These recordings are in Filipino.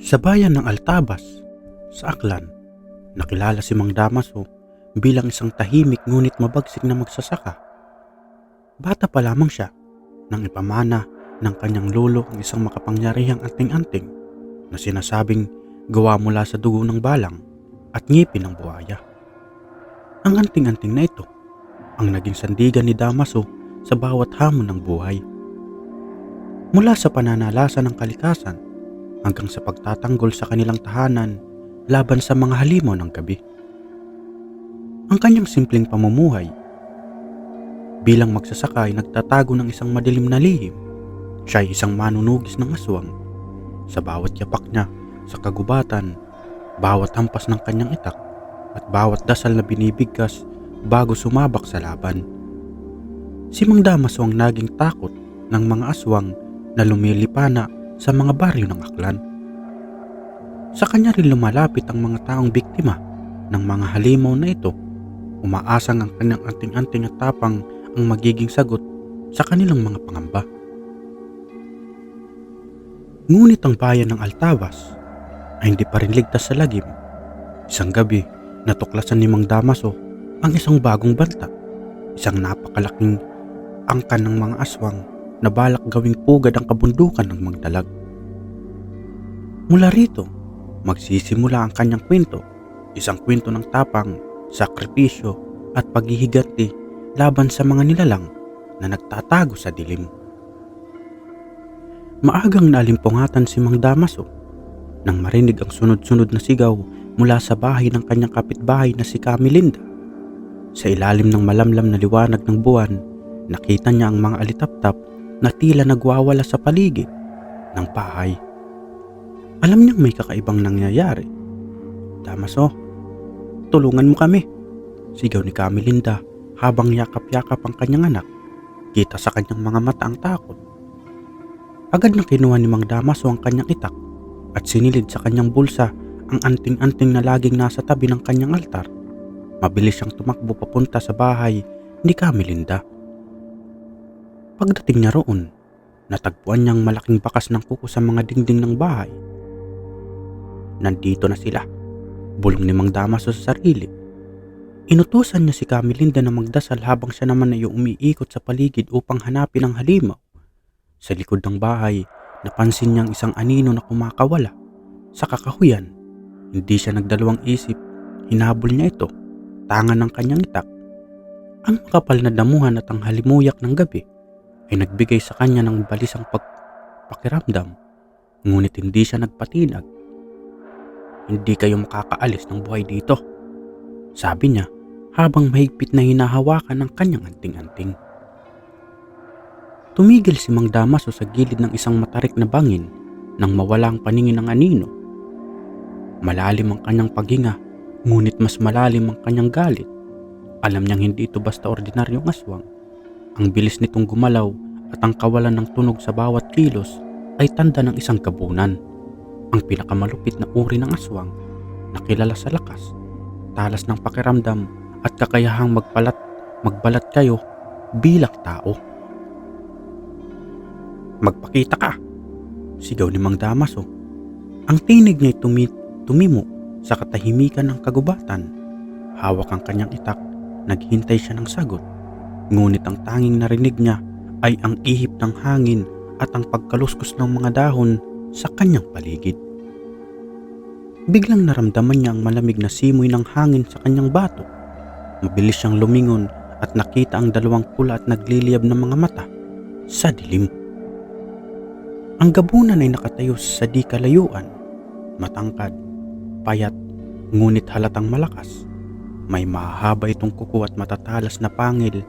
Sa bayan ng Altabas, sa Aklan, nakilala si Mang Damaso bilang isang tahimik ngunit mabagsik na magsasaka. Bata pa lamang siya nang ipamana ng kanyang lolo ang isang makapangyarihang anting-anting na sinasabing gawa mula sa dugo ng balang at ngipin ng buhaya. Ang anting-anting na ito ang naging sandigan ni Damaso sa bawat hamon ng buhay. Mula sa pananalasa ng kalikasan hanggang sa pagtatanggol sa kanilang tahanan laban sa mga halimaw ng gabi. Ang kanyang simpleng pamumuhay bilang magsasaka ay nagtatago ng isang madilim na lihim. Siya ay isang manunugis ng aswang. Sa bawat yapak niya sa kagubatan, bawat hampas ng kanyang itak at bawat dasal na binibigkas bago sumabak sa laban. Si Mang Damaso ang naging takot ng mga aswang na lumilipana sa mga baryo ng Aklan. Sa kanya rin lumalapit ang mga taong biktima ng mga halimaw na ito. Umaasang ang kanyang anting-anting at tapang ang magiging sagot sa kanilang mga pangamba. Ngunit ang bayan ng Altabas ay hindi pa rin ligtas sa lagim. Isang gabi, natuklasan ni Mang Damaso ang isang bagong banta, isang napakalaking angkan ng mga aswang na balak gawing pugad ang kabundukan ng Magdalag. Mula rito, magsisimula ang kanyang kwento, isang kwento ng tapang, sakripisyo at paghihiganti laban sa mga nilalang na nagtatago sa dilim. Maagang nalimpungatan si Mang Damaso nang marinig ang sunod-sunod na sigaw mula sa bahay ng kanyang kapitbahay na si Camilinda. Sa ilalim ng malamlam na liwanag ng buwan, nakita niya ang mga alitaptap na tila nagwawala sa paligid ng bahay. Alam niyang may kakaibang nangyayari. "Damaso, tulungan mo kami," sigaw ni Camilinda habang yakap-yakap ang kanyang anak. Kita sa kanyang mga mata ang takot. Agad na kinuha ni Mang Damaso ang kanyang itak at sinilid sa kanyang bulsa ang anting-anting na laging nasa tabi ng kanyang altar. Mabilis siyang tumakbo papunta sa bahay ni Camilinda. Pagdating niya roon, natagpuan niyang malaking bakas ng kuko sa mga dingding ng bahay. "Nandito na sila," bulong ni Mang Damaso sa sarili. Inutusan niya si Camilinda na magdasal habang siya naman ay umiikot sa paligid upang hanapin ang halimaw. Sa likod ng bahay, napansin niyang isang anino na kumakawala. Sa kakahuyan, hindi siya nagdalawang isip, hinabol niya ito, tangan ng kanyang itak. Ang makapal na damuhan at ang halimuyak ng gabi ay nagbigay sa kanya ng balisang pakiramdam, ngunit hindi siya nagpatinag. "Hindi kayo makakaalis ng buhay dito," sabi niya habang mahigpit na hinahawakan ang kanyang anting-anting. Tumigil si Mang Damaso sa gilid ng isang matarik na bangin nang mawala ang paningin ng anino. Malalim ang kanyang paghinga, ngunit mas malalim ang kanyang galit. Alam niyang hindi ito basta ordinaryong aswang. Ang bilis nitong gumalaw at ang kawalan ng tunog sa bawat kilos ay tanda ng isang gabunan. Ang pinakamalupit na uri ng aswang na kilala sa lakas, talas ng pakiramdam at kakayahang magbalat kayo bilang tao. "Magpakita ka!" sigaw ni Mang Damaso. Ang tinig niya ay tumimo sa katahimikan ng kagubatan. Hawak ang kanyang itak, naghintay siya ng sagot. Ngunit ang tanging narinig niya ay ang ihip ng hangin at ang pagkaluskos ng mga dahon sa kanyang paligid. Biglang naramdaman niya ang malamig na simoy ng hangin sa kanyang batok. Mabilis siyang lumingon at nakita ang dalawang pula at nagliliyab na mga mata sa dilim. Ang gabunan ay nakatayo sa di kalayuan, matangkad, payat, ngunit halatang malakas. May mahaba itong kuko at matatalas na pangil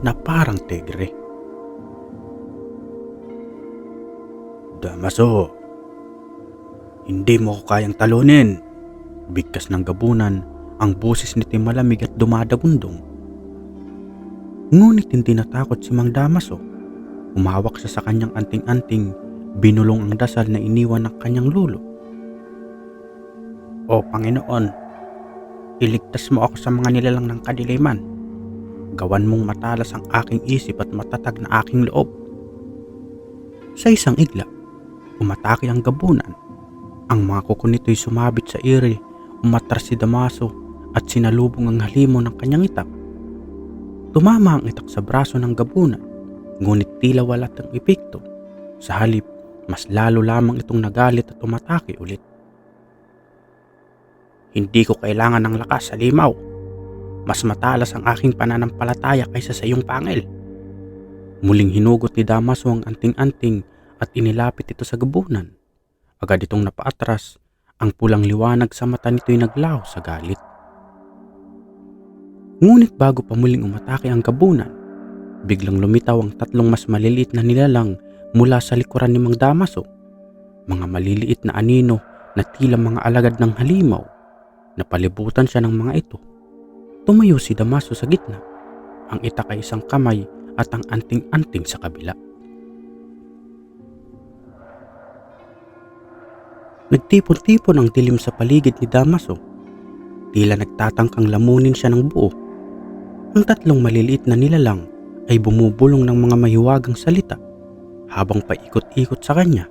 na parang tigre. "Damaso, hindi mo ko kayang talunin," bigkas ng gabunan, ang boses nito'y malamig at dumadagundong. Ngunit hindi natakot si Mang Damaso. Umawak siya sa kanyang anting-anting, binulong ang dasal na iniwan ng kanyang lolo. "O Panginoon, iligtas mo ako sa mga nilalang ng kadiliman. Gawan mong matalas ang aking isip at matatag na aking loob." Sa isang igla, umatake ang gabunan. Ang mga kuko nito'y sumabit sa ere, umatras si Damaso at sinalubong ang halimaw ng kanyang itak. Tumama ang itak sa braso ng gabunan, ngunit tila wala tang epekto. Sa halip, mas lalo lamang itong nagalit at umatake ulit. Hindi ko kailangan ng lakas, halimaw. Mas matalas ang aking pananampalataya kaysa sa iyong pangil. Muling hinugot ni Damaso ang anting-anting at inilapit ito sa gabunan. Agad itong napaatras, ang pulang liwanag sa mata nito'y naglaho sa galit. Ngunit bago pa muling umatake ang gabunan, biglang lumitaw ang tatlong mas maliliit na nilalang mula sa likuran ni Mang Damaso. Mga maliliit na anino na tila mga alagad ng halimaw. Napalibutan siya ng mga ito. Tumayo si Damaso sa gitna, ang itak ay isang kamay at ang anting-anting sa kabila. Nagtipon-tipon ang dilim sa paligid ni Damaso. Tila nagtatangkang lamunin siya ng buo. Ang tatlong maliliit na nilalang ay bumubulong ng mga mahiwagang salita habang paikot-ikot sa kanya.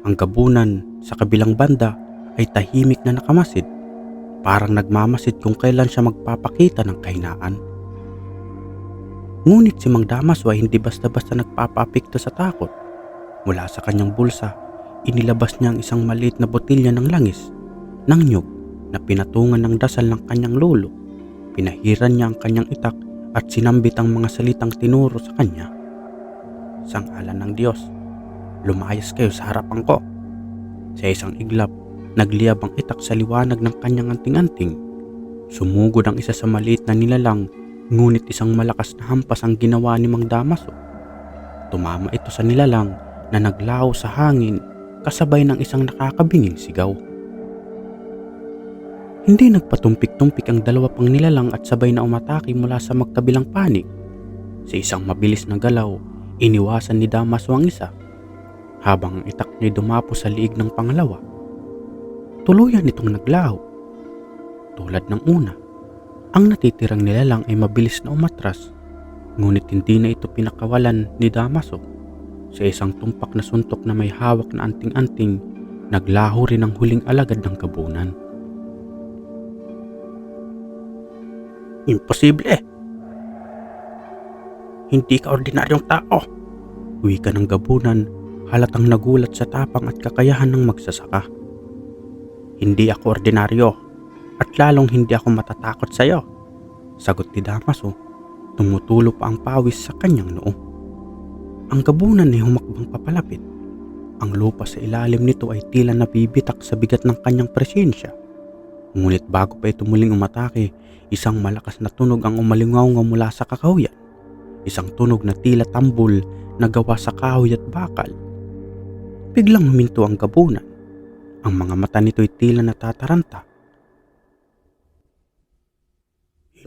Ang gabunan sa kabilang banda ay tahimik na nakamasid, parang nagmamasid kung kailan siya magpapakita ng kahinaan. Ngunit si Mang Damaso ay hindi basta-basta nagpapapikto sa takot. Mula sa kanyang bulsa, inilabas niya ang isang maliit na botilya ng langis, ng nyug na pinatungan ng dasal ng kanyang lolo. Pinahiran niya ang kanyang itak at sinambit ang mga salitang tinuro sa kanya. Sa ngalan ng Diyos, lumayas kayo sa harapan ko. Sa isang iglap, nagliyab ang itak sa liwanag ng kanyang anting-anting. Sumugod ang isa sa maliit na nilalang, ngunit isang malakas na hampas ang ginawa ni Mang Damaso. Tumama ito sa nilalang na naglaho sa hangin kasabay ng isang nakakabinging sigaw. Hindi nagpatumpik-tumpik ang dalawa pang nilalang at sabay na umatake mula sa magkabilang panig. Sa isang mabilis na galaw, iniwasan ni Damaso ang isa, habang ang itak niya'y dumapo sa liig ng pangalawa. Tuluyan itong naglaho. Tulad ng una, ang natitirang nilalang ay mabilis na umatras, ngunit hindi na ito pinakawalan ni Damaso. Sa isang tumpak na suntok na may hawak na anting-anting, naglaho rin ang huling alagad ng gabunan. Imposible! Hindi ka ordinaryong tao! Wika ng gabunan, halatang nagulat sa tapang at kakayahan ng magsasaka. Hindi ako ordinaryo at lalong hindi ako matatakot sa iyo, sagot ni Damaso, tumutulo pa ang pawis sa kanyang noo. Ang gabunan ay humakbang papalapit. Ang lupa sa ilalim nito ay tila nabibitak sa bigat ng kanyang presensya. Ngunit bago pa ito muling umatake, isang malakas na tunog ang umalingaw mula sa kakahuyan. Isang tunog na tila tambol na gawa sa kahoy at bakal. Biglang huminto ang gabunan. Ang mga mata nito'y tila natataranta.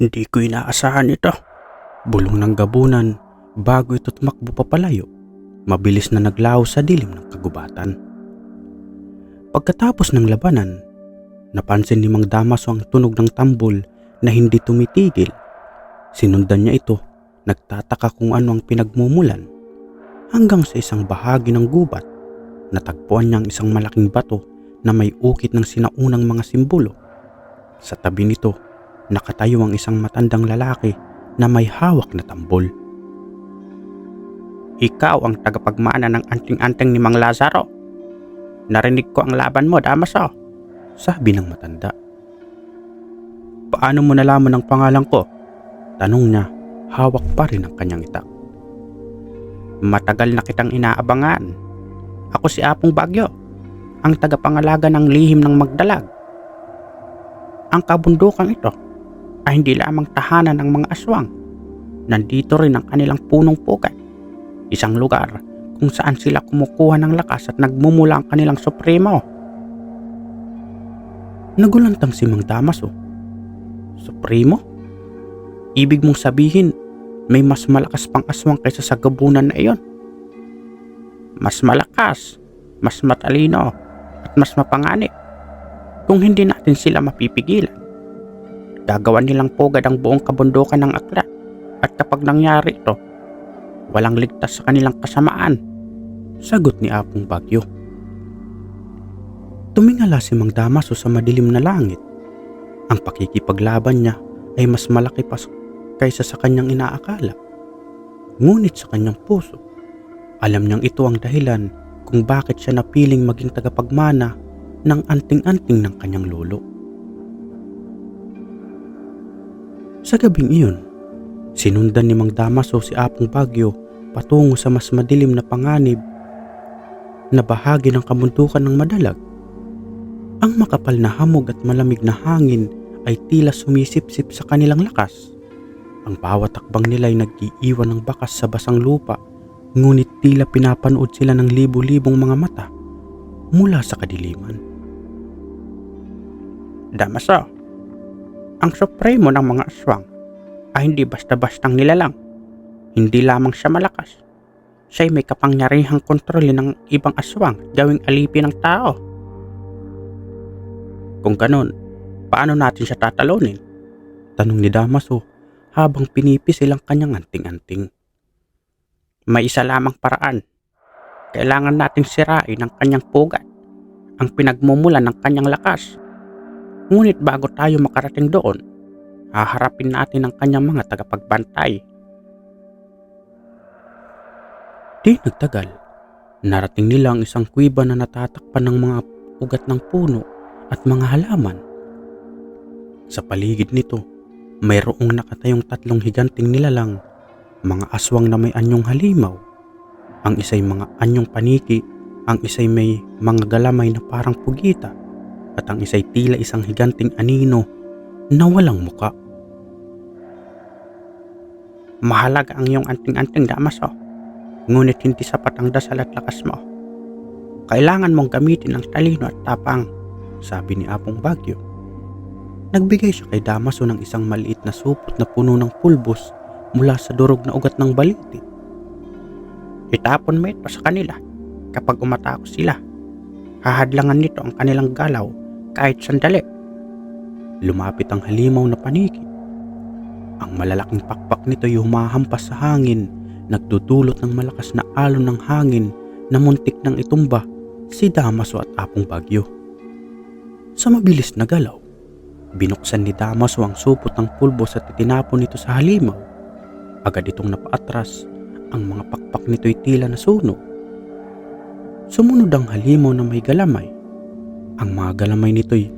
Hindi ko inaasahan ito, bulong ng gabunan bago ito tumakbo papalayo. Mabilis na naglaho sa dilim ng kagubatan. Pagkatapos ng labanan, napansin ni Mang Damaso ang tunog ng tambol na hindi tumitigil. Sinundan niya ito, nagtataka kung ano ang pinagmumulan, hanggang sa isang bahagi ng gubat. Natagpuan niya ang isang malaking bato na may ukit ng sinaunang mga simbolo. Sa tabi nito, nakatayo ang isang matandang lalaki na may hawak na tambol. Ikaw ang tagapagmana ng anting-anting ni Mang Lazaro. Narinig ko ang laban mo, Damaso, sabi ng matanda. Paano mo nalaman ang pangalan ko? Tanong niya, hawak pa rin ang kanyang itak. Matagal na kitang inaabangan. Ako si Apong Bagyo, ang tagapangalaga ng lihim ng Magdalag. Ang kabundukang ito ay hindi lamang tahanan ng mga aswang. Nandito rin ang kanilang punong pukat, isang lugar kung saan sila kumukuha ng lakas at nagmumula ang kanilang supremo. Nagulantang si Mang Damaso. Supremo? Ibig mong sabihin may mas malakas pang aswang kaysa sa gabunan na iyon? Mas malakas, mas matalino, at mas mapanganib. Kung hindi natin sila mapipigilan, gagawan nilang pugad ang buong kabundukan ng aklat, at kapag nangyari ito, walang ligtas sa kanilang kasamaan, sagot ni Apong Bagyo. Tumingala si Mang Damaso sa madilim na langit. Ang pakikipaglaban niya ay mas malaki pa kaysa sa kanyang inaakala. Ngunit sa kanyang puso, alam niyang ito ang dahilan kung bakit siya napiling maging tagapagmana ng anting-anting ng kanyang lolo. Sa gabing iyon, sinundan ni Mang Damaso si Apong Bagyo patungo sa mas madilim na panganib na bahagi ng kabundukan ng Madalag. Ang makapal na hamog at malamig na hangin ay tila sumisipsip sa kanilang lakas. Ang bawat takbang nila ay nag-iiwan ng bakas sa basang lupa, ngunit tila pinapanood sila ng libu-libong mga mata mula sa kadiliman. Damaso, ang supremo ng mga aswang ay hindi basta-bastang nilalang. Hindi lamang siya malakas. Siya'y may kapangyarihang kontrolin ng ibang aswang gawing alipin ng tao. Kung ganon, paano natin siya tatalunin? Tanong ni Damaso habang pinipis silang kanyang anting-anting. May isa lamang paraan. Kailangan nating sirain ang kanyang pugat, ang pinagmumulan ng kanyang lakas. Ngunit bago tayo makarating doon, haharapin natin ang kanyang mga tagapagbantay. Di nagtagal, narating nila ang isang kuweba na natatakpan ng mga ugat ng puno at mga halaman. Sa paligid nito, mayroong nakatayong 3 higanting nilalang, mga aswang na may anyong halimaw. Ang isa'y mga anyong paniki, ang isa'y may mga galamay na parang pugita, at ang isa'y tila isang higanting anino na walang muka. Mahalaga ang iyong anting-anting, Damaso, ngunit hindi sapat ang dasal at lakas mo. Kailangan mong gamitin ang talino at tapang, sabi ni Apong Bagyo. Nagbigay siya kay Damaso ng isang maliit na supot na puno ng pulbos mula sa durog na ugat ng baliti. Itapon mo ito sa kanila kapag umatako sila. Hahadlangan nito ang kanilang galaw kahit sandali. Lumapit ang halimaw na paniki. Ang malalaking pakpak nito ay humahampas sa hangin, nagdudulot ng malakas na alon ng hangin na muntik nang itumba si Damaso at Apong Bagyo. Sa mabilis na galaw, binuksan ni Damaso ang supot ng pulbos at itinapon ito sa halimaw. Agad itong napaatras, ang mga pakpak nito'y tila nasunog. Sumunod ang halimaw na may galamay. Ang mga galamay nito'y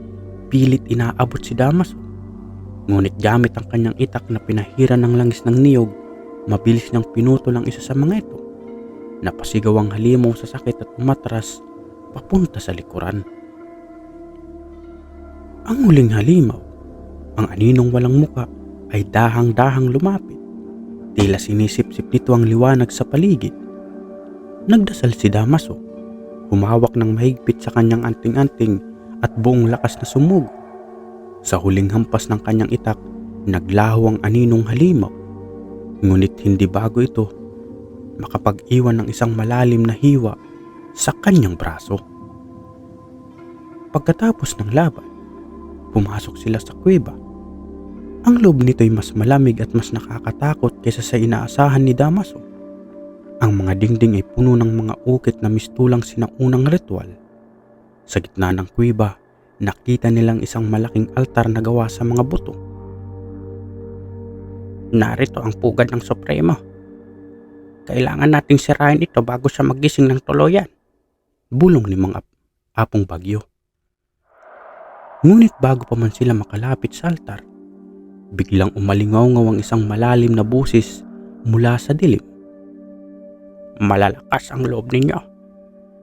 pilit inaabot si Damaso. Ngunit gamit ang kanyang itak na pinahiran ng langis ng niyog, mabilis niyang pinutol ang isa sa mga ito. Napasigaw ang halimaw sa sakit at umatras papunta sa likuran. Ang huling halimaw, ang aninong walang muka, ay dahang-dahang lumapit. Tila sinisip-sip nito ang liwanag sa paligid. Nagdasal si Damaso, humawak ng mahigpit sa kanyang anting-anting at buong lakas na sumugo. Sa huling hampas ng kanyang itak, naglaho ang aninong halimaw. Ngunit hindi bago ito makapag-iwan ng isang malalim na hiwa sa kanyang braso. Pagkatapos ng laban, pumasok sila sa kuweba. Ang loob nito'y mas malamig at mas nakakatakot kaysa sa inaasahan ni Damaso. Ang mga dingding ay puno ng mga ukit na mistulang sinaunang ritual. Sa gitna ng kuweba, nakita nilang isang malaking altar na gawa sa mga buto. Narito ang pugad ng Supremo. Kailangan nating sirain ito bago siya magising ng tuluyan, bulong ni Mang Apong Bagyo. Ngunit bago pa man sila makalapit sa altar, biglang umalingaw-ngaw ang isang malalim na busis mula sa dilim. Malalakas ang loob ninyo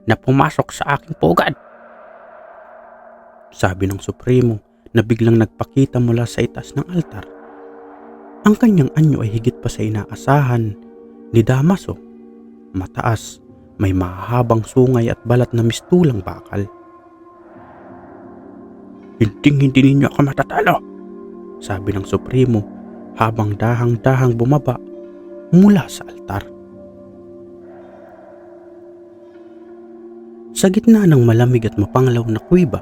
na pumasok sa aking pugad, sabi ng Supremo na biglang nagpakita mula sa itaas ng altar. Ang kanyang anyo ay higit pa sa inaasahan ni Damaso. Mataas, may mahahabang sungay at balat na mistulang bakal. Hindi ninyo ako matatalo, sabi ng Supremo habang dahang-dahang bumaba mula sa altar. Sa gitna ng malamig at mapanglaw na kuweba,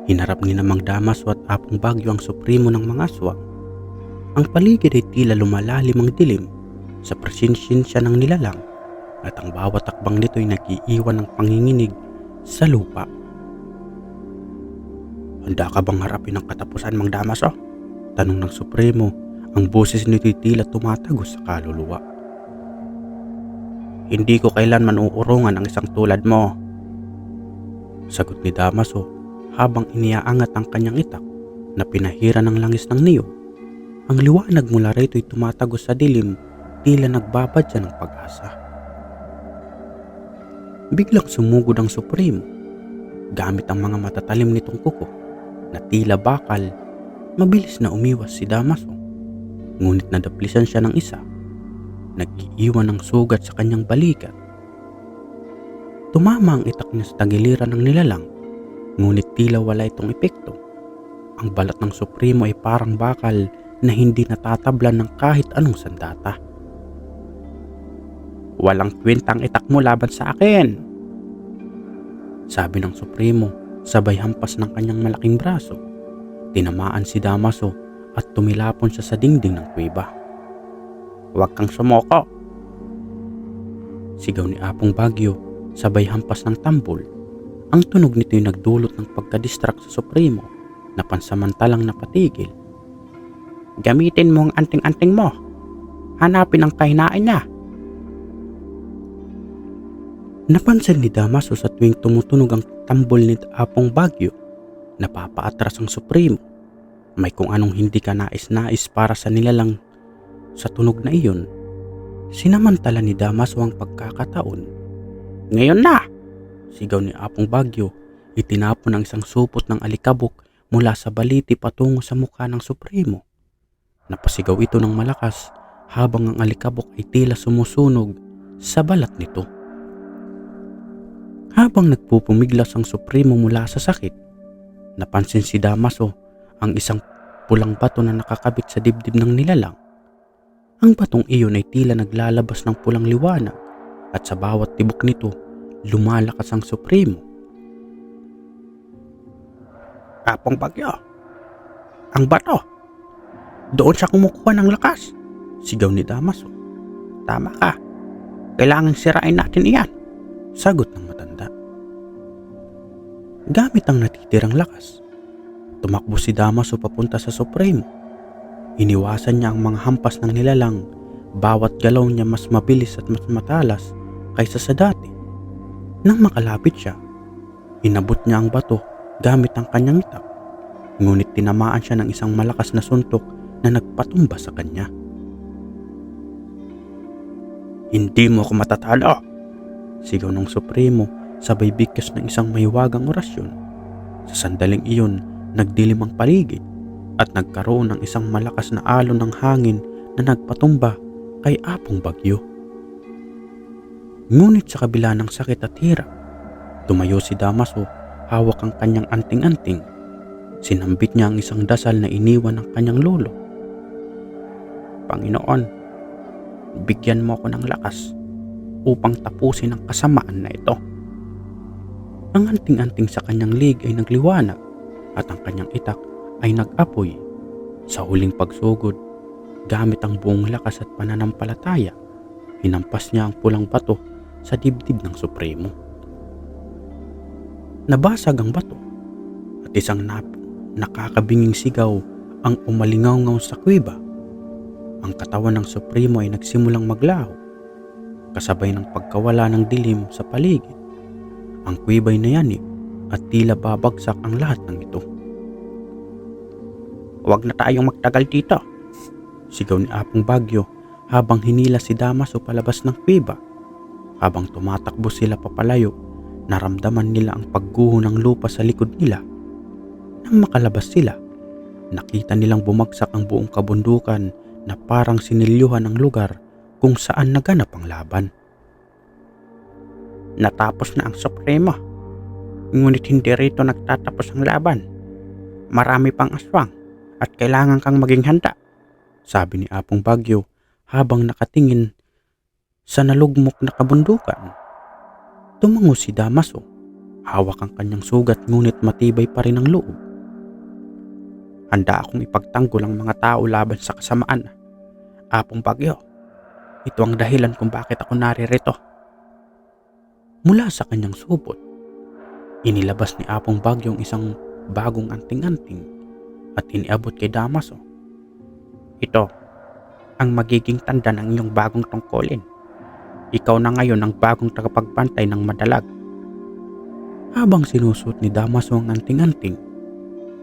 hinarap ni Mang Damaso at Apong Bagyo ang Supremo ng mga aswang. Ang paligid ay tila lumalalim ang dilim sa presensya ng nilalang at ang bawat takbang nito ay nag-iiwan ng panginginig sa lupa. Handa ka bang harapin ang katapusan, Mang Damaso? Tanong ng Supremo, ang boses nito'y tila tumatagos sa kaluluwa. Hindi ko kailanman uurungan ang isang tulad mo, sagot ni Damaso habang iniaangat ang kanyang itak na pinahira ng langis ng niyog. Ang liwanag mula rito'y tumatagos sa dilim, tila nagbabadya ng pag-asa. Biglang sumugod ang Supremo gamit ang mga matatalim nitong kuko na tila bakal. Mabilis na umiwas si Damaso, ngunit nadaplisan siya ng isa. Nag-iiwan ng sugat sa kanyang balikat. Tumama ang itak niya sa tagiliran ng nilalang, ngunit tila wala itong epekto. Ang balat ng Supremo ay parang bakal na hindi natatablan ng kahit anong sandata. Walang kwentang itak mo laban sa akin, sabi ng Supremo sabay hampas ng kanyang malaking braso. Tinamaan si Damaso at tumilapon siya sa dingding ng kuweba. Huwag kang sumoko, sigaw ni Apong Bagyo sabay hampas ng tambol. Ang tunog nito'y nagdulot ng pagkadistract sa Supremo na pansamantalang napatigil. Gamitin mo ang anting-anting mo. Hanapin ang kahinaan niya. Napansin ni Damaso sa tuwing tumutunog ang tambol ni Apong Bagyo, napapaatras ang Supremo. May kung anong hindi ka nais-nais para sa nilalang sa tunog na iyon. Sinamantala ni Damaso ang pagkakataon. Ngayon na! Sigaw ni Apong Bagyo. Itinapon ang isang supot ng alikabok mula sa baliti patungo sa mukha ng Supremo. Napasigaw ito ng malakas habang ang alikabok ay tila sumusunog sa balat nito. Habang nagpupumiglas ang Supremo mula sa sakit, napansin si Damaso ang isang pulang bato na nakakabit sa dibdib ng nilalang. Ang batong iyon ay tila naglalabas ng pulang liwanag at sa bawat tibok nito, lumalakas ang Supremo. Apong Bagyo, ang bato! Doon siya kumukuha ng lakas, sigaw ni Damaso. Tama ka, kailangan sirain natin iyan, sagot ng matanda. Gamit ang natitirang lakas, tumakbo si Damaso papunta sa Supremo. Iniwasan niya ang mga hampas ng nilalang. Bawat galaw niya mas mabilis at mas matalas kaysa sa dati. Nang makalapit siya, inabot niya ang bato gamit ang kanyang itak. Ngunit tinamaan siya ng isang malakas na suntok na nagpatumba sa kanya. Hindi mo ako matatalo, sigaw ng Supremo sabay bigkas ng isang mahiwagang orasyon. Sa sandaling iyon, nagdilim ang paligid at nagkaroon ng isang malakas na alon ng hangin na nagpatumba kay Apong Bagyo. Ngunit sa kabila ng sakit at hirap, tumayo si Damaso hawak ang kanyang anting-anting. Sinambit niya ang isang dasal na iniwan ng kanyang lolo. Panginoon, bigyan mo ako ng lakas upang tapusin ang kasamaan na ito. Ang anting-anting sa kanyang lig ay nagliwanag at ang kanyang itak ay nag-apoy. Sa huling pagsugod, gamit ang buong lakas at pananampalataya, hinampas niya ang pulang bato sa dibdib ng Supremo. Nabasag ang bato at isang nakakabinging sigaw ang umalingaw-ngaw sa kuweba. Ang katawan ng Supremo ay nagsimulang maglaho, kasabay ng pagkawala ng dilim sa paligid. Ang kuweba'y nayanib at tila babagsak ang lahat ng ito. Huwag na tayong magtagal dito, sigaw ni Apong Bagyo habang hinila si Damaso palabas ng kuweba. Habang tumatakbo sila papalayo, naramdaman nila ang pagguho ng lupa sa likod nila. Nang makalabas sila, nakita nilang bumagsak ang buong kabundukan na parang sinilyuhan ng lugar kung saan naganap ang laban. Natapos na ang Supremo, ngunit hindi rito nagtatapos ang laban. Marami pang aswang at kailangan kang maging handa, sabi ni Apong Bagyo habang nakatingin sa nalugmok na kabundukan. Tumango si Damaso, hawak ang kanyang sugat ngunit matibay pa rin ang loob. Handa akong ipagtanggol ang mga tao laban sa kasamaan. Apong Bagyo, ito ang dahilan kung bakit ako naririto. Mula sa kanyang supot, inilabas ni Apong Bagyo ang isang bagong anting-anting at iniabot kay Damaso. Ito ang magiging tanda ng iyong bagong tungkulin. Ikaw na ngayon ang bagong tagapagbantay ng madalag. Habang sinusuot ni Damaso ang anting-anting,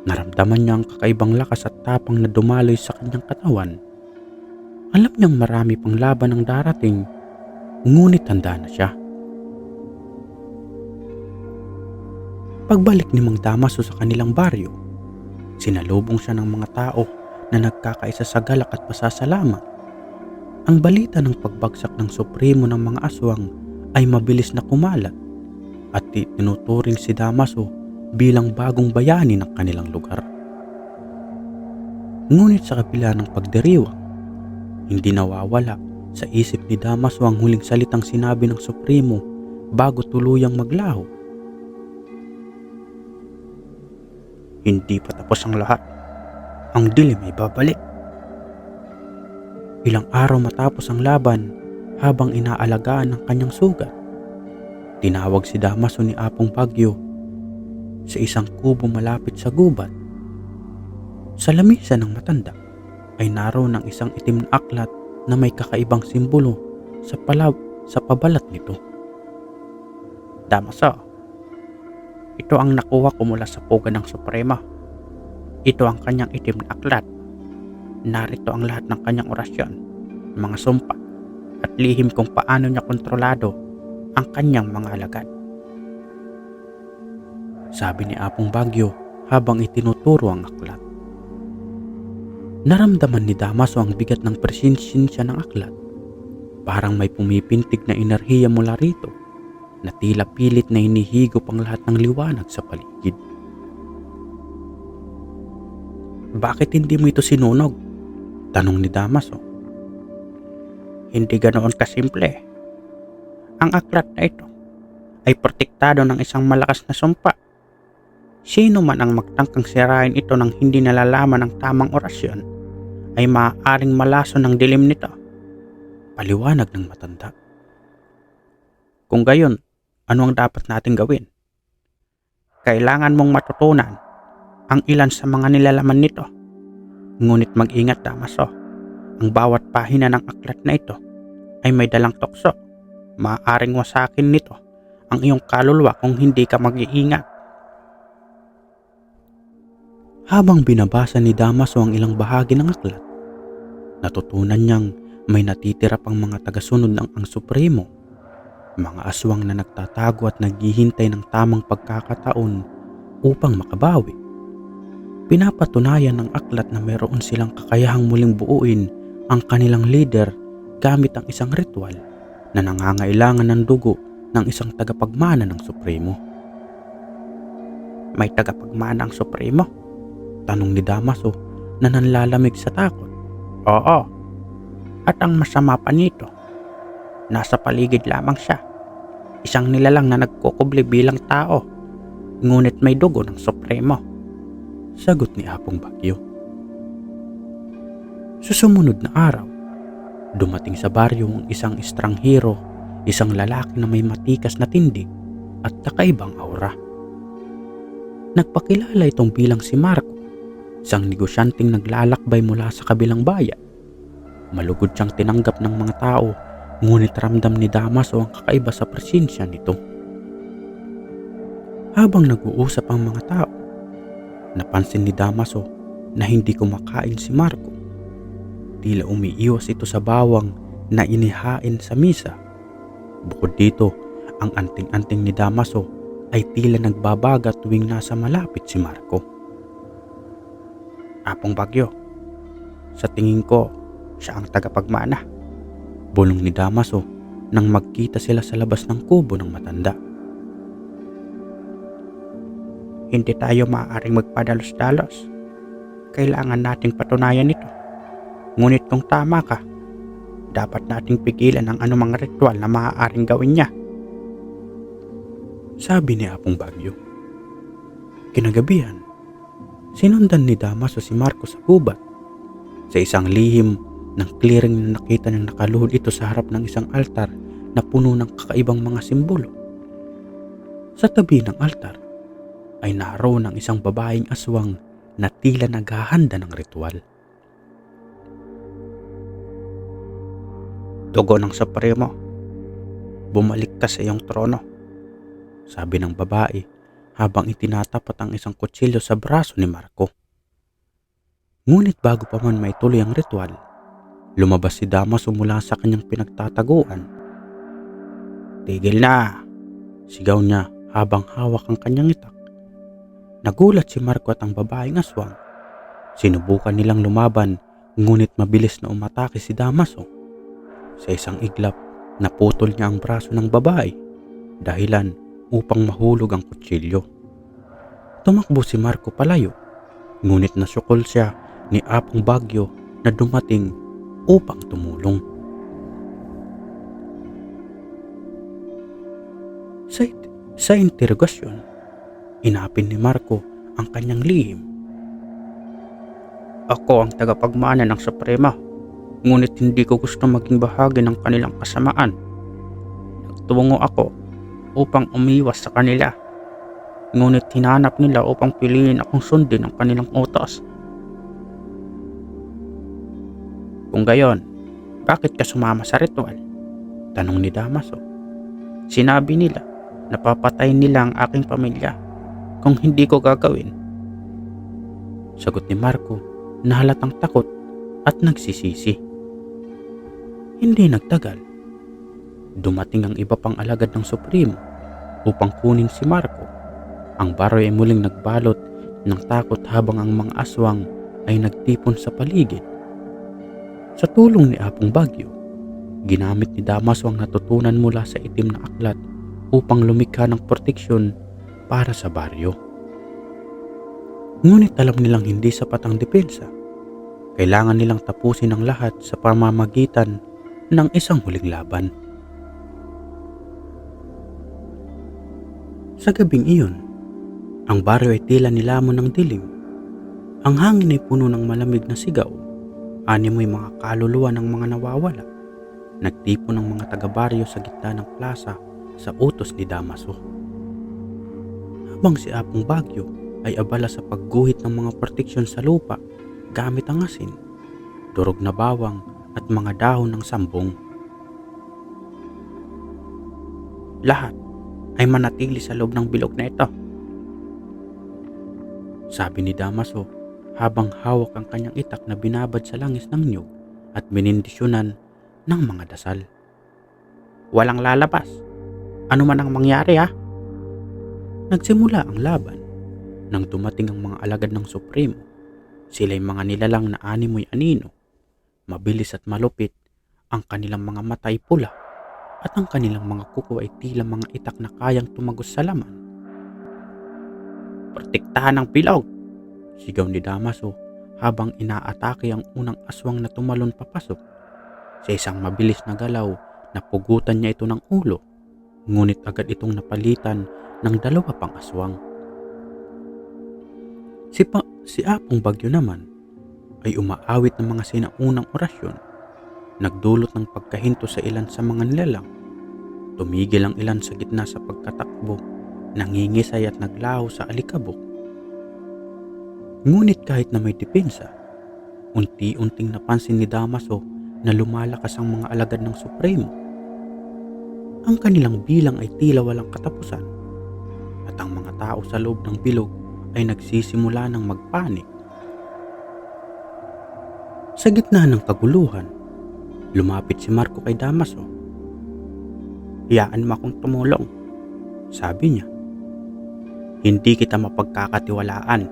naramdaman niya ang kakaibang lakas at tapang na dumaloy sa kanyang katawan. Alam niyang marami pang laban ang darating, ngunit handa na siya. Pagbalik ni Mang Damaso sa kanilang baryo, sinalubong siya ng mga tao na nagkakaisa sa galak at pasasalamat. Ang balita ng pagbagsak ng Supremo ng mga aswang ay mabilis na kumalat at tinuturing si Damaso bilang bagong bayani ng kanilang lugar. Ngunit sa kabila ng pagdiriwang, hindi nawawala sa isip ni Damaso ang huling salitang sinabi ng Supremo bago tuluyang maglaho. Hindi pa tapos ang lahat. Ang dilim ay babalik. Ilang araw matapos ang laban, habang inaalagaan ng kanyang sugat, tinawag si Damaso ni Apong Bagyo sa isang kubo malapit sa gubat. Sa lamisa ng matanda ay naroon ang isang itim na aklat na may kakaibang simbolo sa pabalat nito. Damaso, ito ang nakuha ko mula sa puga ng Suprema. Ito ang kanyang itim na aklat. Narito ang lahat ng kanyang orasyon, mga sumpa, at lihim kung paano niya kontrolado ang kanyang mga alagad. Sabi ni Apong Bagyo habang itinuturo ang aklat. Naramdaman ni Damaso ang bigat ng presensya ng aklat. Parang may pumipintig na enerhiya mula rito na tila pilit na hinihigop ang lahat ng liwanag sa paligid. Bakit hindi mo ito sinunog? Tanong ni Damaso. Hindi ganoon kasimple. Ang aklat na ito ay protektado ng isang malakas na sumpa. Sino man ang magtangkang sirain ito nang hindi nalalaman ang tamang orasyon ay maaaring malaso ng dilim nito. Paliwanag ng matanda. Kung gayon, ano ang dapat natin gawin? Kailangan mong matutunan ang ilan sa mga nilalaman nito. Ngunit mag-ingat, Damaso. Ang bawat pahina ng aklat na ito ay may dalang tukso. Maaaring wasakin nito ang iyong kaluluwa kung hindi ka mag-iingat. Habang binabasa ni Damaso ang ilang bahagi ng aklat, natutunan niyang may natitira pang mga tagasunod ng ang Supremo, mga aswang na nagtatago at naghihintay ng tamang pagkakataon upang makabawi. Pinapatunayan ng aklat na mayroon silang kakayahang muling buuin ang kanilang leader gamit ang isang ritual na nangangailangan ng dugo ng isang tagapagmana ng Supremo. May tagapagmana ang Supremo? Tanong ni Damaso na nanlalamig sa takot. Oo. At ang masama pa nito, nasa paligid lamang siya. Isang nilalang na nagkukubli bilang tao, ngunit may dugo ng Supremo. Sagot ni Apong Bagyo. Sa sumunod na araw, dumating sa baryo ang isang estranghero, isang lalaki na may matikas na tindig at kakaibang aura. Nagpakilala itong bilang si Marco, isang negosyanteng naglalakbay mula sa kabilang bayan. Malugod siyang tinanggap ng mga tao, ngunit ramdam ni Damaso ang kakaiba sa presensya nito. Habang nag-uusap ang mga tao, napansin ni Damaso na hindi kumakain si Marco. Tila umiiwas ito sa bawang na inihain sa misa. Bukod dito, ang anting-anting ni Damaso ay tila nagbabaga tuwing nasa malapit si Marco. Apong Bagyo, sa tingin ko, siya ang tagapagmana. Bulong ni Damaso nang magkita sila sa labas ng kubo ng matanda. Hindi tayo maaaring magpadalos-dalos. Kailangan nating patunayan ito. Ngunit kung tama ka, dapat nating pigilan ang anumang ritual na maaaring gawin niya. Sabi ni Apong Bagyo. Kinagabihan, sinundan ni Damaso si Marco sa gubat. Sa isang lihim ng clearing na nakita niyang nakaluhod ito sa harap ng isang altar na puno ng kakaibang mga simbolo. Sa tabi ng altar, ay naroon ang isang babaeng aswang na tila naghahanda ng ritual. "Dugo ng Supremo, bumalik ka sa iyong trono," sabi ng babae habang itinatapat ang isang kutsilyo sa braso ni Marco. Ngunit bago pa man maituloy ang ritual, lumabas si Damaso mula sa kanyang pinagtataguan. "Tigil na!" sigaw niya habang hawak ang kanyang itak. Nagulat si Marco at ang babaeng aswang. Sinubukan nilang lumaban, ngunit mabilis na umatake si Damaso. Sa isang iglap, naputol niya ang braso ng babae, dahilan upang mahulog ang kutsilyo. Tumakbo si Marco palayo, ngunit nasyukol siya ni Apong Bagyo na dumating upang tumulong. Sa interogasyon, inapin ni Marco ang kanyang lihim. "Ako ang tagapagmana ng Suprema, ngunit hindi ko gusto maging bahagi ng kanilang kasamaan. Nagtungo ako upang umiwas sa kanila, ngunit hinanap nila upang piliin akong sundin ang kanilang utos. Kung gayon, bakit ka sumama sa ritual?" tanong ni Damaso. "Sinabi nila na papatayin nila ang aking pamilya kung hindi ko gagawin," sagot ni Marco na halatang takot at nagsisisi. Hindi nagtagal, dumating ang iba pang alagad ng Supremo upang kunin si Marco. Ang baroy ay muling nagbalot ng takot habang ang mga aswang ay nagtipon sa paligid. Sa tulong ni Apong Bagyo, ginamit ni Damaso ang natutunan mula sa itim na aklat upang lumikha ng proteksyon para sa baryo. Ngunit alam nilang hindi sapat ang depensa. Kailangan nilang tapusin ang lahat sa pamamagitan ng isang huling laban. Sa gabing iyon, ang baryo ay tila nilamon ng dilim. Ang hangin ay puno ng malamig na sigaw. Animoy mga kaluluwa ng mga nawawala. Nagtipon ng mga taga-baryo sa gitna ng plaza sa utos ni Damaso. Habang si Apong Bagyo ay abala sa pagguhit ng mga proteksyon sa lupa gamit ang asin, durog na bawang at mga dahon ng sambong. "Lahat ay manatili sa loob ng bilog na ito," sabi ni Damaso habang hawak ang kanyang itak na binabad sa langis ng niyog at binindisyonan ng mga dasal. "Walang lalabas, ano man ang mangyari ha." Nagsimula ang laban nang dumating ang mga alagad ng Supremo. Sila'y mga nilalang na animoy anino. Mabilis at malupit, ang kanilang mga mata ay pula at ang kanilang mga kuko ay tila mga itak na kayang tumagos sa laman. "Protektahan ang bilog!" sigaw ni Damaso habang inaatake ang unang aswang na tumalon papasok. Sa isang mabilis na galaw, napugutan niya ito ng ulo, ngunit agad itong napalitan ng dalawa pang aswang. Si Apong Bagyo naman ay umaawit ng mga sinaunang orasyon, nagdulot ng pagkahinto sa ilan sa mga nilalang. Tumigil ang ilan sa gitna sa pagkatakbo, nangingisay at naglaho sa alikabok. Ngunit kahit na may depensa, unti-unting napansin ni Damaso na lumalakas ang mga alagad ng Supremo. Ang kanilang bilang ay tila walang katapusan, at ang mga tao sa loob ng bilog ay nagsisimula ng magpanik. Sa gitna ng kaguluhan, lumapit si Marco kay Damaso. "Hayaan mo akong tumulong," sabi niya. "Hindi kita mapagkakatiwalaan,"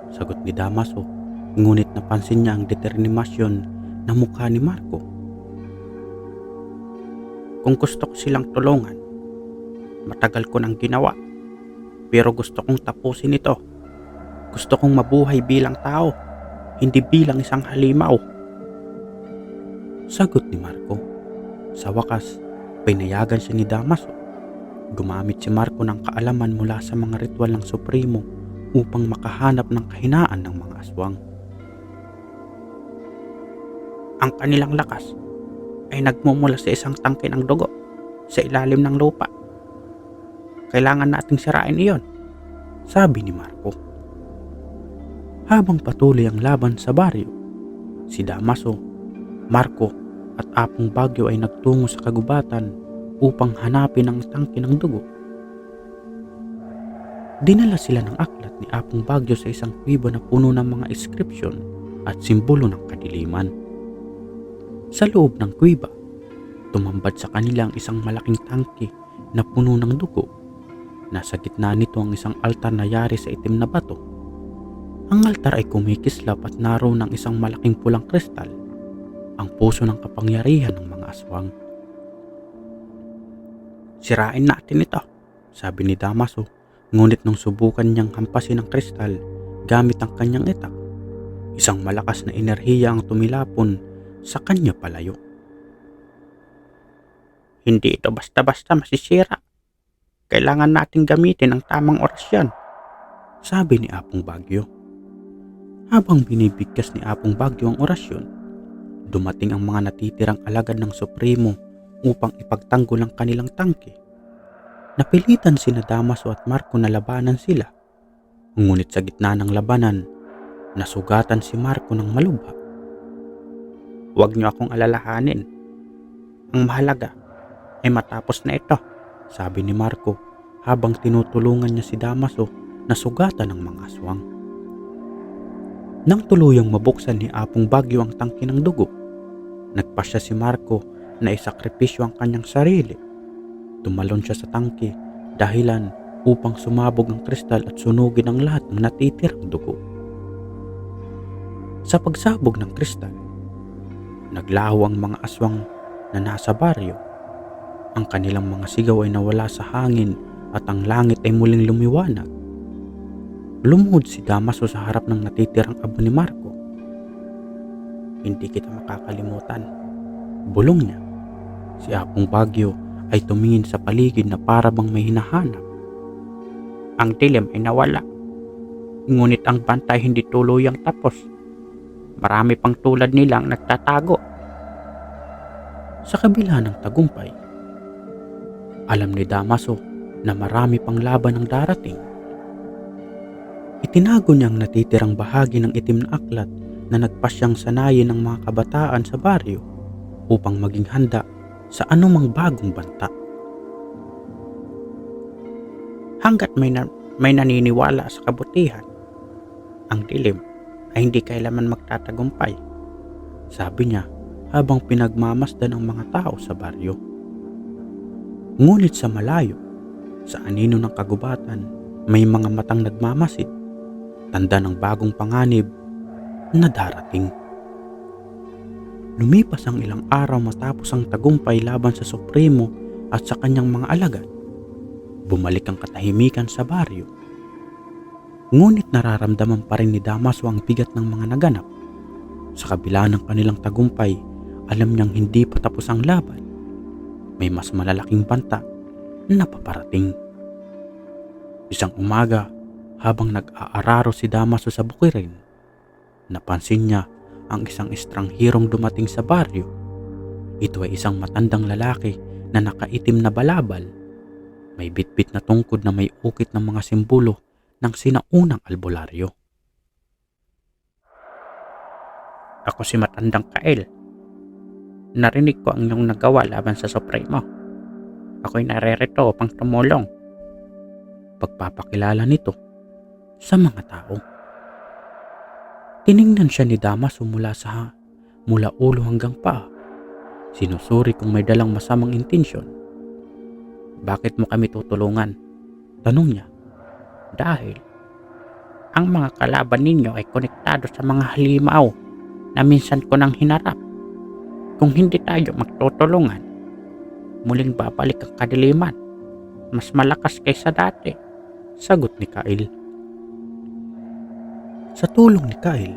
sagot ni Damaso, ngunit napansin niya ang determinasyon na mukha ni Marco. "Kung gusto ko silang tulungan, matagal ko nang ginawa, pero gusto kong tapusin ito. Gusto kong mabuhay bilang tao, hindi bilang isang halimaw," sagot ni Marco. Sa wakas, pinayagan siya ni Damaso. Gumamit si Marco ng kaalaman mula sa mga ritual ng Supremo upang makahanap ng kahinaan ng mga aswang. "Ang kanilang lakas ay nagmumula sa isang tangke ng dugo sa ilalim ng lupa. Kailangan nating sirain iyon," sabi ni Marco. Habang patuloy ang laban sa baryo, si Damaso, Marco at Apong Bagyo ay nagtungo sa kagubatan upang hanapin ang tangke ng dugo. Dinala sila ng aklat ni Apong Bagyo sa isang kuweba na puno ng mga inscription at simbolo ng kadiliman. Sa loob ng kuweba, tumambad sa kanila ang isang malaking tangke na puno ng dugo. Nasa gitna nito ang isang altar na yari sa itim na bato. Ang altar ay kumikislap at naroon ng isang malaking pulang kristal, ang puso ng kapangyarihan ng mga aswang. "Sirain natin ito," sabi ni Damaso, ngunit nung subukan niyang hampasin ang kristal gamit ang kanyang itak, isang malakas na enerhiya ang tumilapon sa kanya palayo. "Hindi ito basta-basta masisira. Kailangan nating gamitin ang tamang orasyon," sabi ni Apong Bagyo. Habang binibigkas ni Apong Bagyo ang orasyon, dumating ang mga natitirang alagad ng Supremo upang ipagtanggol ang kanilang tangke. Napilitan sina Damaso at Marco na labanan sila. Ngunit sa gitna ng labanan, nasugatan si Marco ng malubha. "Huwag niyo akong alalahanin. Ang mahalaga ay matapos na ito," sabi ni Marco habang tinutulungan niya si Damaso na sugatan ng mga aswang. Nang tuluyang mabuksan ni Apong Bagyo ang tangke ng dugo, nagpasya si Marco na isakripisyo ang kanyang sarili. Tumalon siya sa tangke dahilan upang sumabog ang kristal at sunugin ang lahat ng natitirang dugo. Sa pagsabog ng kristal, naglaho ang mga aswang na nasa baryo. Ang kanilang mga sigaw ay nawala sa hangin at ang langit ay muling lumiwanag. Lumuhod si Damaso sa harap ng natitirang abo ni Marco. "Hindi kita makakalimutan," bulong niya. Si Apong Bagyo ay tumingin sa paligid na para bang may hinahanap. "Ang dilim ay nawala, ngunit ang bantay hindi tuluyang tapos. Marami pang tulad nilang nagtatago." Sa kabila ng tagumpay, alam ni Damaso na marami pang laban ang darating. Itinago niya ang natitirang bahagi ng itim na aklat na nagpasyang sanayin ng mga kabataan sa baryo upang maging handa sa anumang bagong banta. "Hanggat may naniniwala sa kabutihan, ang dilim ay hindi kailanman magtatagumpay," sabi niya habang pinagmamasdan ang mga tao sa baryo. Ngunit sa malayo, sa anino ng kagubatan, may mga matang nagmamasid, tanda ng bagong panganib na darating. Lumipas ang ilang araw matapos ang tagumpay laban sa Supremo at sa kanyang mga alagad. Bumalik ang katahimikan sa baryo. Ngunit nararamdaman pa rin ni Damaso ang bigat ng mga naganap. Sa kabila ng kanilang tagumpay, alam niyang hindi pa tapos ang laban. May mas malalaking banta na paparating. Isang umaga, habang nag-aararo si Damaso sa bukirin, napansin niya ang isang estranghirong dumating sa baryo. Ito ay isang matandang lalaki na nakaitim na balabal. May bitbit na tungkod na may ukit ng mga simbolo ng sinaunang albularyo. "Ako si Matandang Kael. Narinig ko ang iyong nagawa laban sa Supremo. Ako'y narerito upang tumulong," pagpapakilala nito sa mga tao. Tiningnan siya ni Damaso mula ulo hanggang paa. Sinusuri kung may dalang masamang intensyon. "Bakit mo kami tutulungan?" tanong niya. "Dahil ang mga kalaban ninyo ay konektado sa mga halimaw na minsan ko nang hinarap. Kung hindi tayo magtutulungan, muling babalik ang kadiliman, mas malakas kaysa dati," sagot ni Kael. Sa tulong ni Kael,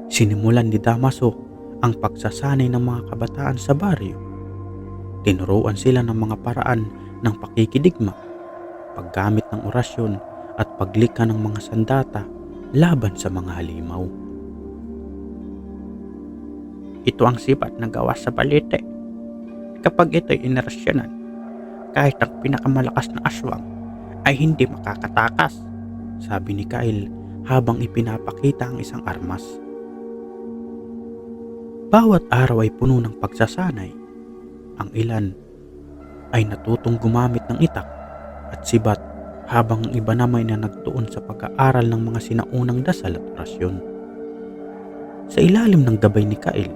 sinimulan ni Damaso ang pagsasanay ng mga kabataan sa baryo. Tinuruan sila ng mga paraan ng pakikidigma, paggamit ng orasyon at paglikha ng mga sandata laban sa mga halimaw. "Ito ang sibat na gawa sa balite. Kapag ito'y inerasyonan, kahit ang pinakamalakas na aswang ay hindi makakatakas," sabi ni Kyle habang ipinapakita ang isang armas. Bawat araw ay puno ng pagsasanay. Ang ilan ay natutong gumamit ng itak at sibat habang ang iba naman ay nagtuon sa pag-aaral ng mga sinaunang dasal at orasyon. Sa ilalim ng gabay ni Kyle,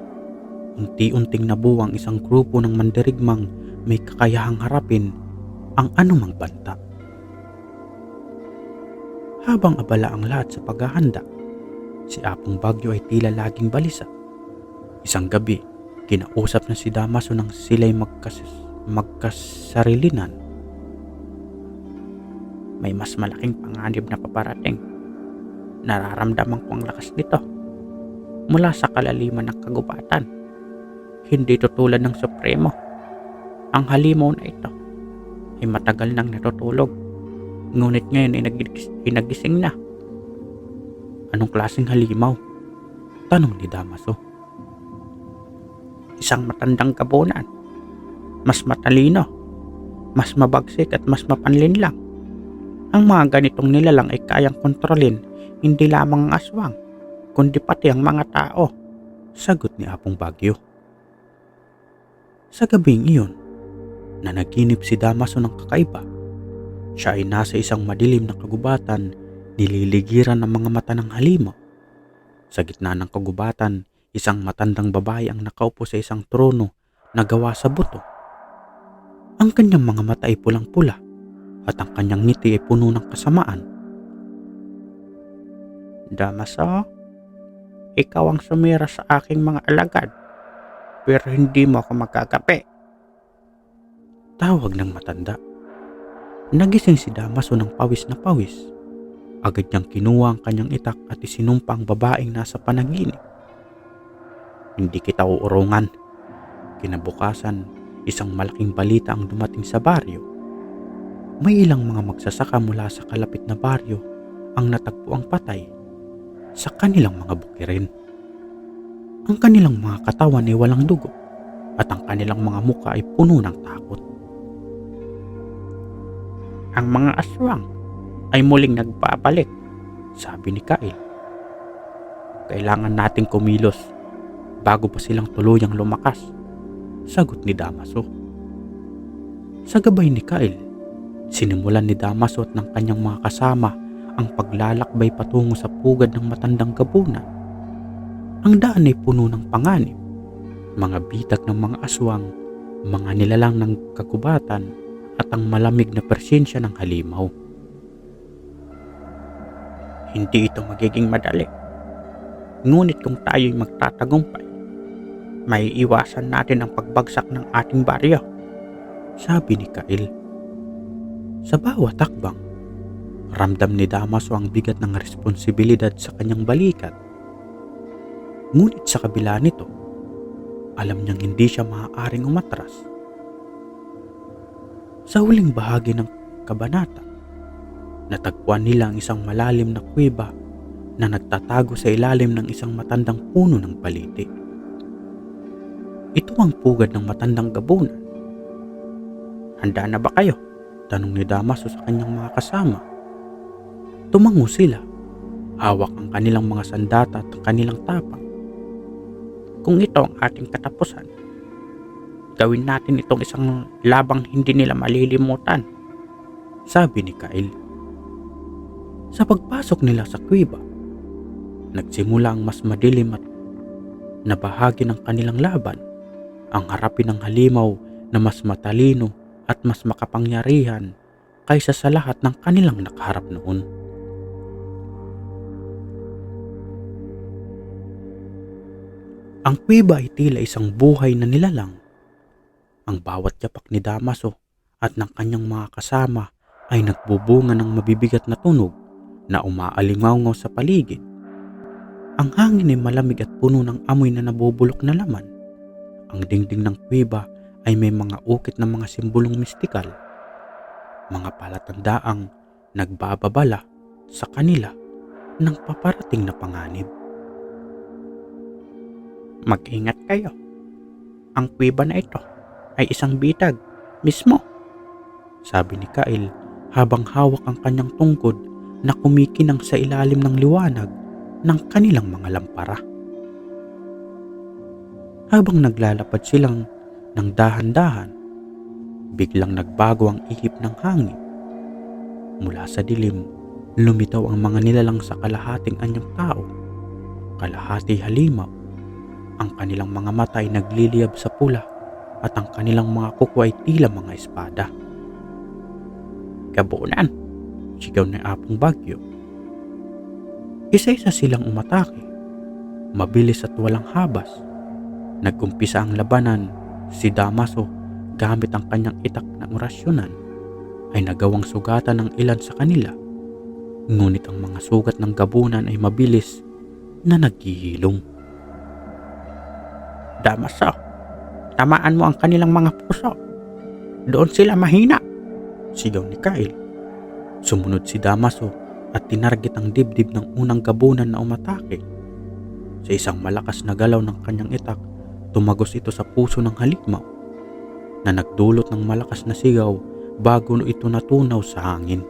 unti-unting nabuo ang isang grupo ng mandirigmang may kakayahang harapin ang anumang banta. Habang abala ang lahat sa paghahanda, si Apong Bagyo ay tila laging balisa. Isang gabi, kinausap na si Damaso nang sila'y magkasarilinan. May mas malaking panganib na paparating. Nararamdaman ko ang lakas nito mula sa kalaliman ng kagubatan. Hindi tutulad ng Supremo. Ang halimaw na ito ay matagal nang natutulog, ngunit ngayon ay nagising na. Anong klaseng halimaw? Tanong ni Damaso. Isang matandang gabunan, mas matalino, mas mabagsik at mas mapanlinlang. Ang mga ganitong nilalang ay kayang kontrolin hindi lamang ang aswang, kundi pati ang mga tao, sagot ni Apong Bagyo. Sa gabing iyon, nanaginip si Damaso ng kakaiba. Siya ay nasa isang madilim na kagubatan, nililigiran ng mga mata ng halimaw. Sa gitna ng kagubatan, isang matandang babae ang nakaupo sa isang trono na gawa sa buto. Ang kanyang mga mata ay pulang-pula at ang kanyang ngiti ay puno ng kasamaan. Damaso, ikaw ang sumira sa aking mga alagad, pero hindi mo ako magkakape. Tawag ng matanda. Nagising si Damaso ng pawis na pawis. Agad niyang kinuha ang kanyang itak at isinumpa ang babaeng nasa panaginip. Hindi kita uurungan. Kinabukasan, isang malaking balita ang dumating sa baryo. May ilang mga magsasaka mula sa kalapit na baryo ang natagpuang patay sa kanilang mga bukirin. Ang kanilang mga katawan ay walang dugo at ang kanilang mga muka ay puno ng takot. Ang mga aswang ay muling nagbabalik, sabi ni Kyle. Kailangan nating kumilos bago pa silang tuluyang lumakas, sagot ni Damaso. Sa gabay ni Kyle, sinimulan ni Damaso at ng kanyang mga kasama ang paglalakbay patungo sa pugad ng matandang gabunan. Ang daan ay puno ng panganib, mga bitag ng mga aswang, mga nilalang ng kagubatan at ang malamig na presensya ng halimaw. Hindi ito magiging madali. Ngunit kung tayo'y magtatagumpay, may iwasan natin ang pagbagsak ng ating baryo, sabi ni Kyle. Sa bawat takbang, ramdam ni Damaso ang bigat ng responsibilidad sa kanyang balikat. Ngunit sa kabila nito, alam niyang hindi siya maaaring umatras. Sa huling bahagi ng kabanata, natagpuan nila ang isang malalim na kuweba na nagtatago sa ilalim ng isang matandang puno ng paliti. Ito ang pugad ng matandang gabunan. Handa na ba kayo? Tanong ni Damaso sa kanyang mga kasama. Tumango sila. Hawak ang kanilang mga sandata at ang kanilang tapang. Kung ito ang ating katapusan, gawin natin itong isang labang hindi nila malilimutan, sabi ni Kyle. Sa pagpasok nila sa kuweba, nagsimula ang mas madilim at na bahagi ng kanilang laban, ang harapin ng halimaw na mas matalino at mas makapangyarihan kaysa sa lahat ng kanilang nakaharap noon. Ang kuweba ay tila isang buhay na nilalang. Ang bawat yapak ni Damaso at ng kanyang mga kasama ay nagbubunga ng mabibigat na tunog na umaalingaw sa paligid. Ang hangin ay malamig at puno ng amoy na nabubulok na laman. Ang dingding ng kuweba ay may mga ukit na mga simbolong mistikal, mga palatandaang nagbababala sa kanila ng paparating na panganib. Mag-ingat kayo. Ang kuweba na ito ay isang bitag mismo, sabi ni Kyle habang hawak ang kanyang tungkod na kumikinang sa ilalim ng liwanag ng kanilang mga lampara. Habang naglalapad silang ng dahan-dahan, biglang nagbago ang ihip ng hangin. Mula sa dilim, lumitaw ang mga nilalang sa kalahating anyang tao, kalahati halimaw. Ang kanilang mga mata ay nagliliyab sa pula at ang kanilang mga kuko ay tila mga espada. "Gabunan!" sigaw ni Apong Bagyo. Isa-isa silang umatake, mabilis at walang habas. Nag-umpisa ang labanan. Si Damaso, gamit ang kanyang itak na orasyonan, ay nagawang sugatan ng ilan sa kanila. Ngunit ang mga sugat ng gabunan ay mabilis na naghihilom. "Damaso, tamaan mo ang kanilang mga puso. Doon sila mahina!" sigaw ni Kyle. Sumunod si Damaso at tinarget ang dibdib ng unang gabunan na umatake. Sa isang malakas na galaw ng kanyang itak, tumagos ito sa puso ng halimaw na nagdulot ng malakas na sigaw bago ito natunaw sa hangin.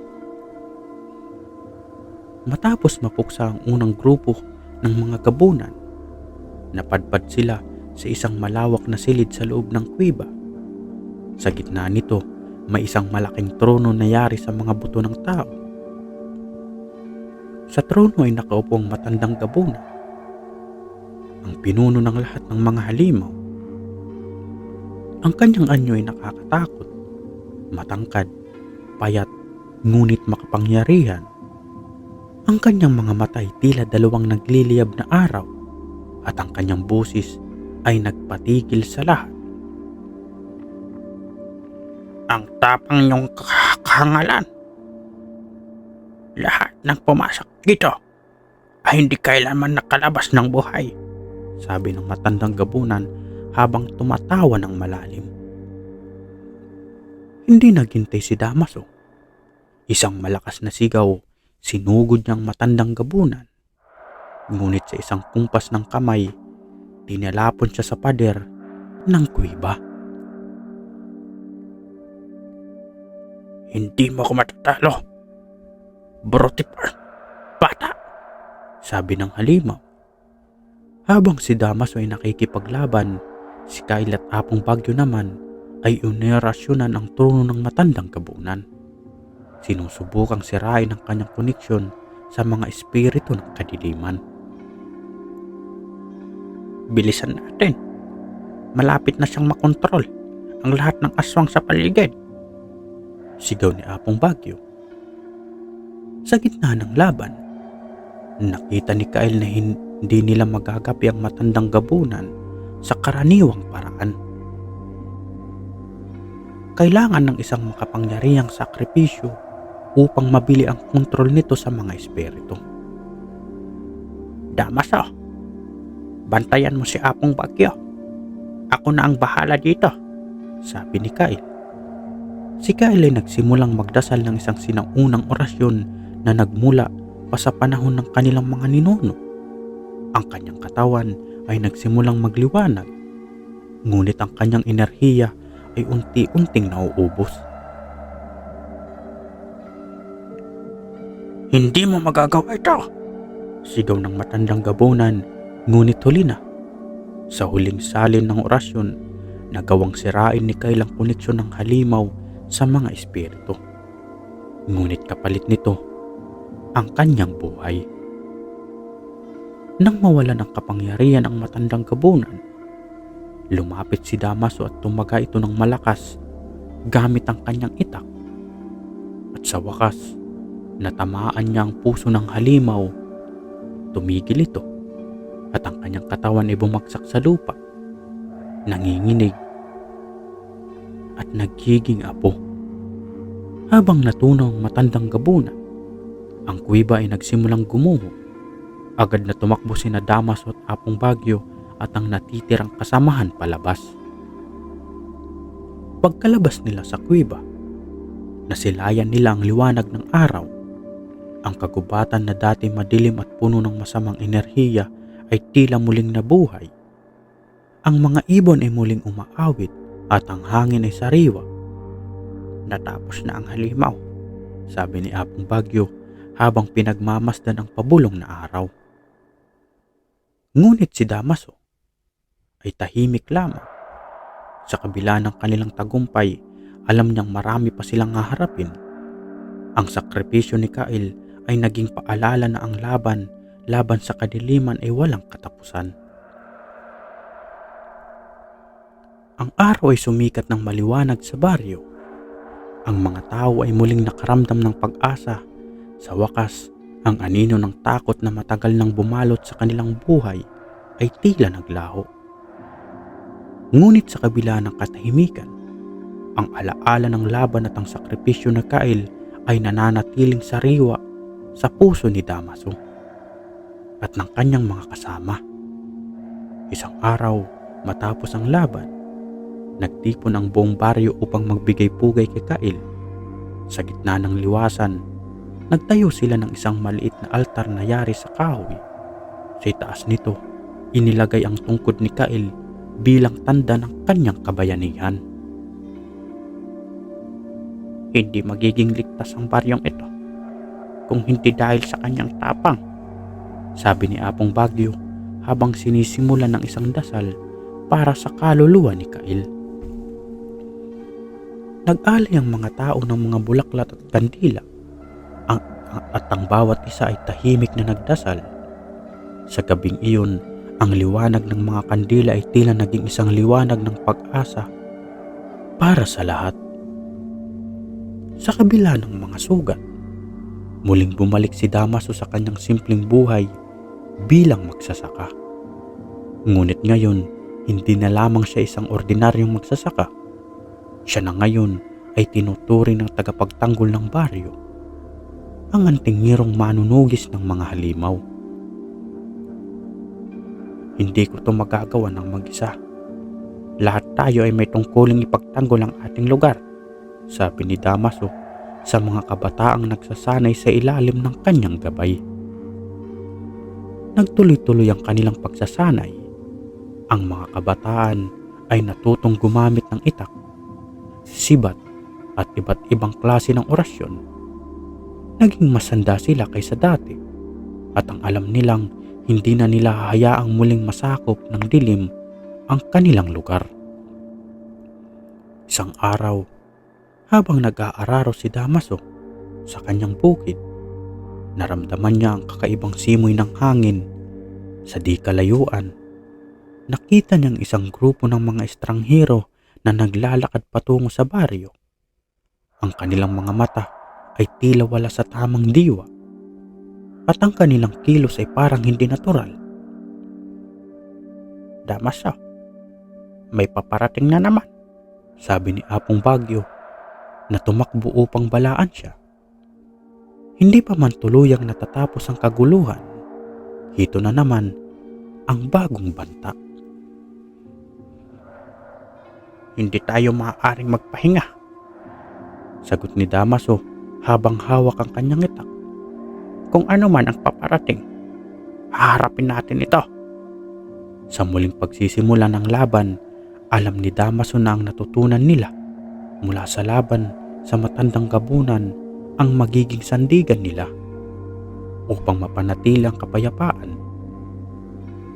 Matapos mapuksa ang unang grupo ng mga gabunan, napadpad sila sa isang malawak na silid sa loob ng kuweba. Sa gitna nito, may isang malaking trono na yari sa mga buto ng tao. Sa trono ay nakaupo ang matandang gabunan, ang pinuno ng lahat ng mga halimaw. Ang kanyang anyo ay nakakatakot, matangkad, payat, ngunit makapangyarihan. Ang kanyang mga mata ay tila dalawang nagliliyab na araw at ang kanyang boses ay nagpatigil sa lahat. "Ang tapang niyong kahangalan! Lahat ng pumasok dito ay hindi kailanman nakalabas ng buhay," sabi ng matandang gabunan habang tumatawa ng malalim. Hindi naghintay si Damaso. Isang malakas na sigaw sinugod niyang matandang gabunan. Ngunit sa isang kumpas ng kamay, tinalapon siya sa pader ng kuweba. "Hindi mo ako matatalo, Brotipar, bata!" sabi ng halimaw. Habang si Damaso ay nakikipaglaban, si Kyle at Apong Bagyo naman ay inerasyonan ang trono ng matandang gabunan. Sinusubukang sirain ang kanyang koneksyon sa mga espiritu ng kadiliman. "Bilisan natin. Malapit na siyang makontrol ang lahat ng aswang sa paligid," sigaw ni Apong Bagyo. Sa gitna ng laban, nakita ni Kyle na hindi nila magagapi ang matandang gabunan sa karaniwang paraan. Kailangan ng isang makapangyarihang sakripisyo upang mabili ang kontrol nito sa mga espiritu. "Damaso, bantayan mo si Apong Bagyo. Ako na ang bahala dito," sabi ni Kyle. Si Kyle ay nagsimulang magdasal ng isang sinaunang orasyon na nagmula pa sa panahon ng kanilang mga ninuno. Ang kanyang katawan ay nagsimulang magliwanag, ngunit ang kanyang enerhiya ay unti-unting nauubos. "Hindi mo magagawa ito!" sigaw ng matandang gabunan, ngunit huli na. Sa huling salin ng orasyon, nagawang sirain ni Kyle ang koneksyon ng halimaw sa mga espiritu. Ngunit kapalit nito, ang kanyang buhay. Nang mawala ng kapangyarihan ang matandang gabunan, lumapit si Damaso at tumaga ito ng malakas gamit ang kanyang itak. At sa wakas, natamaan niya ang puso ng halimaw. Tumigil ito at ang kanyang katawan ay bumagsak sa lupa, nanginginig at nagiging apo. Habang natunaw ang matandang gabunan, ang kuweba ay nagsimulang gumuho. Agad na tumakbo sina Damaso at Apong Bagyo at ang natitirang kasamahan palabas. Pagkalabas nila sa kuweba, nasilayan nila ang liwanag ng araw. Ang kagubatan na dati madilim at puno ng masamang enerhiya ay tila muling nabuhay. Ang mga ibon ay muling umaawit at ang hangin ay sariwa. "Natapos na ang halimaw," sabi ni Apong Bagyo habang pinagmamasdan ang pabulong na araw. Ngunit si Damaso ay tahimik lamang. Sa kabila ng kanilang tagumpay, alam niyang marami pa silang haharapin. Ang sakripisyo ni Kyle ay naging paalala na ang laban sa kadiliman ay walang katapusan. Ang araw ay sumikat ng maliwanag sa baryo. Ang mga tao ay muling nakaramdam ng pag-asa. Sa wakas, ang anino ng takot na matagal nang bumalot sa kanilang buhay ay tila naglaho. Ngunit sa kabila ng katahimikan, ang alaala ng laban at ang sakripisyo na Kyle ay nananatiling sariwa sa puso ni Damaso at ng kanyang mga kasama. Isang araw matapos ang laban, nagtipon ang buong baryo upang magbigay pugay kay Kyle. Sa gitna ng liwasan, nagtayo sila ng isang maliit na altar na yari sa kahoy. Sa itaas nito, inilagay ang tungkod ni Kyle bilang tanda ng kanyang kabayanihan. Hindi magiging ligtas ang baryong ito kung hindi dahil sa kanyang tapang, sabi ni Apong Bagyo habang sinisimulan ng isang dasal para sa kaluluwa ni Kyle. Nag-alay ang mga tao ng mga bulaklak at kandila at ang bawat isa ay tahimik na nagdasal. Sa gabing iyon, ang liwanag ng mga kandila ay tila naging isang liwanag ng pag-asa para sa lahat. Sa kabila ng mga sugat, muling bumalik si Damaso sa kanyang simpleng buhay bilang magsasaka. Ngunit ngayon, hindi na lamang siya isang ordinaryong magsasaka. Siya na ngayon ay tinuturing ng tagapagtanggol ng baryo, ang antingirong manunugis ng mga halimaw. Hindi ko ito magagawa ng mag-isa. Lahat tayo ay may tungkuling ipagtanggol ang ating lugar, sabi ni Damaso sa mga kabataang nagsasanay sa ilalim ng kanyang gabay. Nagtuloy-tuloy ang kanilang pagsasanay. Ang mga kabataan ay natutong gumamit ng itak, sibat at iba't ibang klase ng orasyon. Naging masanda sila kaysa dati at ang alam nilang hindi na nila hahayaang muling masakop ng dilim ang kanilang lugar. Isang araw, habang nag-aararo si Damaso sa kanyang bukid, naramdaman niya ang kakaibang simoy ng hangin. Sa di kalayuan, nakita niyang isang grupo ng mga estranghero na naglalakad patungo sa baryo. Ang kanilang mga mata ay tila wala sa tamang diwa at ang kanilang kilos ay parang hindi natural. Damaso, may paparating na naman, sabi ni Apong Bagyo na tumakbo upang balaan siya. Hindi pa man tuluyang natatapos ang kaguluhan, hito na naman ang bagong banta. Hindi tayo maaaring magpahinga, sagot ni Damaso habang hawak ang kanyang itak. Kung ano man ang paparating, haharapin natin ito. Sa muling pagsisimula ng laban, alam ni Damaso na ang natutunan nila mula sa laban sa matandang gabunan ang magiging sandigan nila upang mapanatili ang kapayapaan.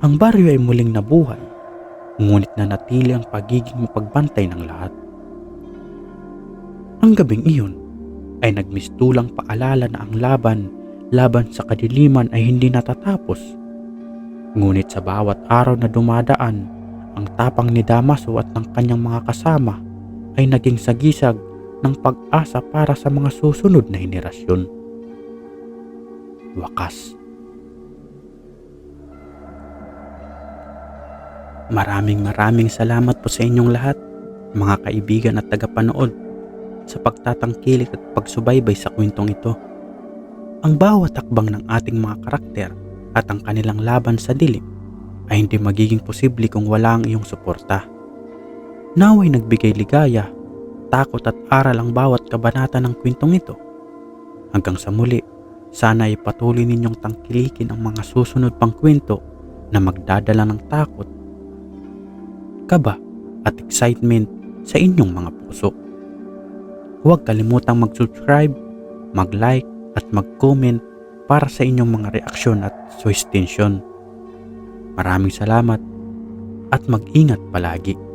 Ang baryo ay muling nabuhay, ngunit nanatili ang pagiging mapagbantay ng lahat. Ang gabing iyon ay nagmistulang paalala na ang laban sa kadiliman ay hindi natatapos. Ngunit sa bawat araw na dumadaan, ang tapang ni Damaso at ng kanyang mga kasama ay naging sagisag ng pag-asa para sa mga susunod na henerasyon. Wakas. Maraming salamat po sa inyong lahat, mga kaibigan at tagapanood, sa pagtatangkilik at pagsubaybay sa kwentong ito. Ang bawat takbang ng ating mga karakter at ang kanilang laban sa dilim ay hindi magiging posible kung wala ang iyong suporta. Naway nagbigay ligaya, takot at aral ang bawat kabanata ng kwentong ito. Hanggang sa muli, sana ay patuloy ninyong tangkilikin ang mga susunod pang kwento na magdadala ng takot, kaba at excitement sa inyong mga puso. Huwag kalimutang mag-subscribe, mag-like at mag-comment para sa inyong mga reaksyon at suhestensyon. Maraming salamat at mag-ingat palagi.